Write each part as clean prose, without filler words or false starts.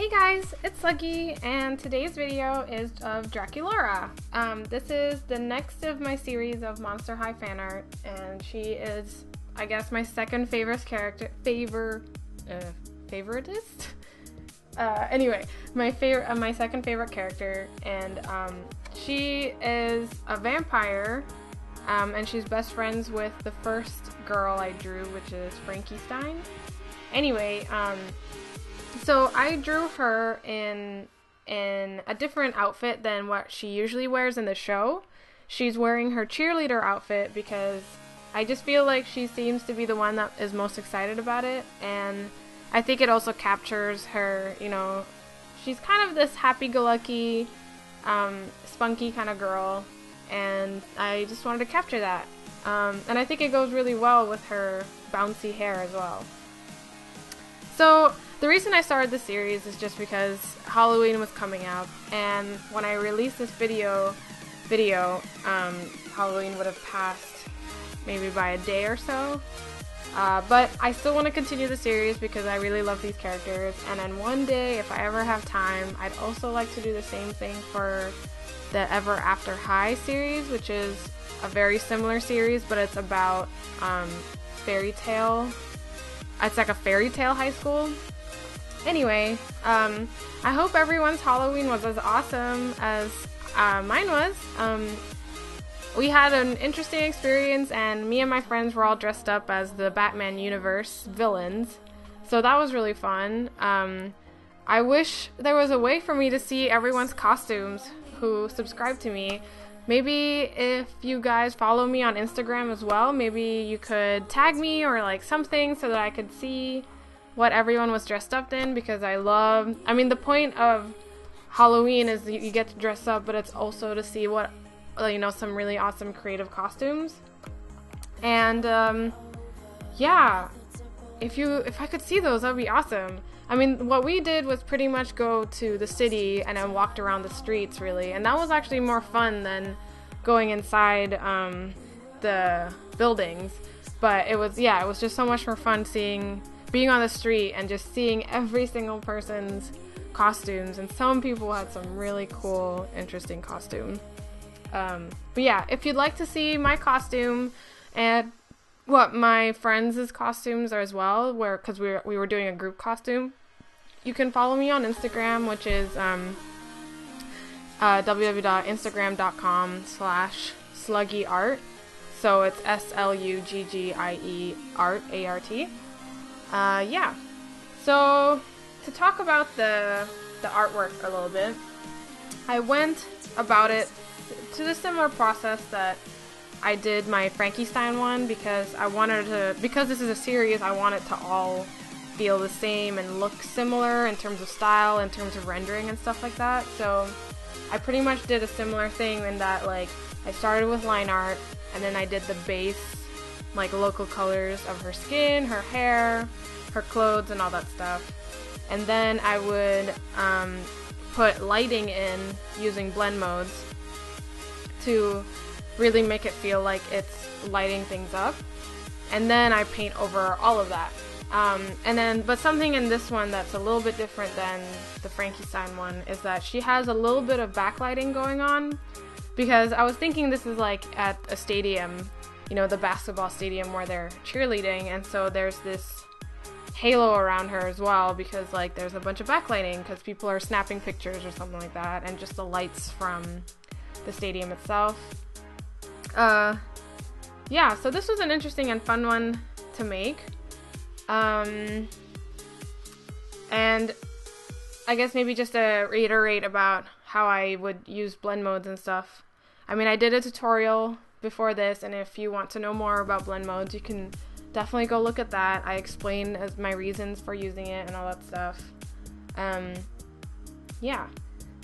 Hey guys, it's Sluggy, and today's video is of Draculaura. This is the next of my series of Monster High fan art, and she is, I guess, my second favorite character. Favoritist? Anyway, my second favorite character, and she is a vampire, and she's best friends with the first girl I drew, which is Frankiestein. Anyway, so I drew her in a different outfit than what she usually wears in the show. She's wearing her cheerleader outfit because I just feel like she seems to be the one that is most excited about it, and I think it also captures her, you know, she's kind of this happy-go-lucky, spunky kind of girl, and I just wanted to capture that. And I think it goes really well with her bouncy hair as well. So the reason I started this series is just because Halloween was coming up, and when I released this video, Halloween would have passed maybe by a day or so. But I still want to continue the series because I really love these characters, and then one day, if I ever have time, I'd also like to do the same thing for the Ever After High series, which is a very similar series, but it's about fairy tale. It's like a fairy tale high school. Anyway, I hope everyone's Halloween was as awesome as mine was. We had an interesting experience, and me and my friends were all dressed up as the Batman universe villains, so that was really fun. I wish there was a way for me to see everyone's costumes who subscribe to me. Maybe if you guys follow me on Instagram as well, maybe you could tag me or like something so that I could see what everyone was dressed up in, because I mean, the point of Halloween is you get to dress up, but it's also to see what, you know, some really awesome creative costumes. And yeah, if I could see those, that would be awesome. I mean, what we did was pretty much go to the city and then walked around the streets, really, and that was actually more fun than going inside the buildings. But it was just so much more fun being on the street and just seeing every single person's costumes, and some people had some really cool, interesting costumes. But yeah, if you'd like to see my costume and what my friends' costumes are as well, because we were doing a group costume, you can follow me on Instagram, which is www.instagram.com/sluggyart. So it's SLUGGIE art, ART. Yeah. So to talk about the artwork a little bit, I went about it to the similar process that I did my Frankiestein one, because because this is a series, I want it to all feel the same and look similar in terms of style, in terms of rendering and stuff like that. So I pretty much did a similar thing in that, like, I started with line art, and then I did the base, like, local colors of her skin, her hair, her clothes, and all that stuff. And then I would put lighting in using blend modes to really make it feel like it's lighting things up, and then I paint over all of that. But something in this one that's a little bit different than the Frankiestein one is that she has a little bit of backlighting going on, because I was thinking this is like at a stadium, you know, the basketball stadium where they're cheerleading, and so there's this halo around her as well, because like there's a bunch of backlighting because people are snapping pictures or something like that, and just the lights from the stadium itself. Yeah, so this was an interesting and fun one to make. And I guess maybe just to reiterate about how I would use blend modes and stuff. I mean, I did a tutorial before this, and if you want to know more about blend modes, you can definitely go look at that. I explain as my reasons for using it and all that stuff. Yeah.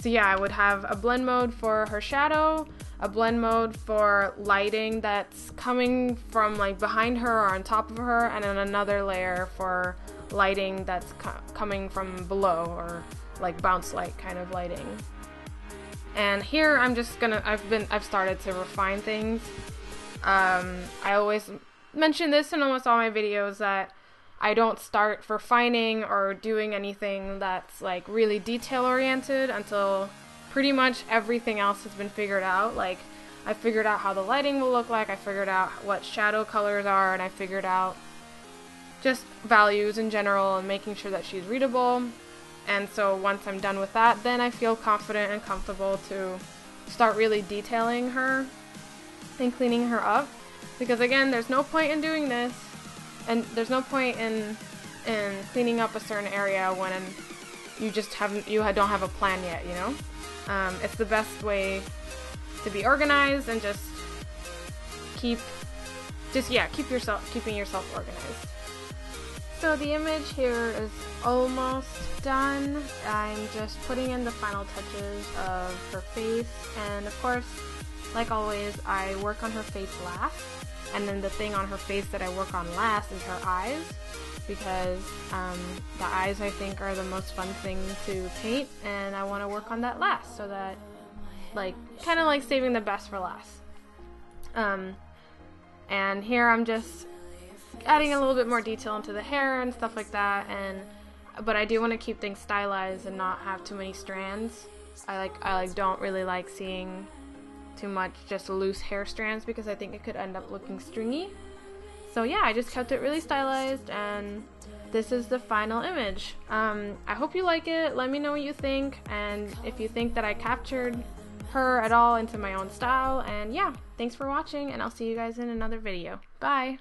So yeah, I would have a blend mode for her shadow, a blend mode for lighting that's coming from like behind her or on top of her, and then another layer for lighting that's coming from below, or like bounce light kind of lighting. And here I've started to refine things. I always mention this in almost all my videos, that I don't start refining or doing anything that's like really detail oriented until pretty much everything else has been figured out. Like, I figured out how the lighting will look like, I figured out what shadow colors are, and I figured out just values in general and making sure that she's readable. And so once I'm done with that, then I feel confident and comfortable to start really detailing her and cleaning her up. Because again, there's no point in doing this, and there's no point in cleaning up a certain area when you don't have a plan yet, you know? It's the best way to be organized and just keeping yourself organized. So the image here is almost done. I'm just putting in the final touches of her face, and of course, like always, I work on her face last, and then the thing on her face that I work on last is her eyes, because the eyes, I think, are the most fun thing to paint, and I want to work on that last, so that, like, kind of like saving the best for last. And here I'm just adding a little bit more detail into the hair and stuff like that, but I do want to keep things stylized and not have too many strands. I don't really like seeing too much just loose hair strands, because I think it could end up looking stringy. So yeah, I just kept it really stylized, and this is the final image. I hope you like it. Let me know what you think, and if you think that I captured her at all into my own style. And yeah, thanks for watching, and I'll see you guys in another video. Bye!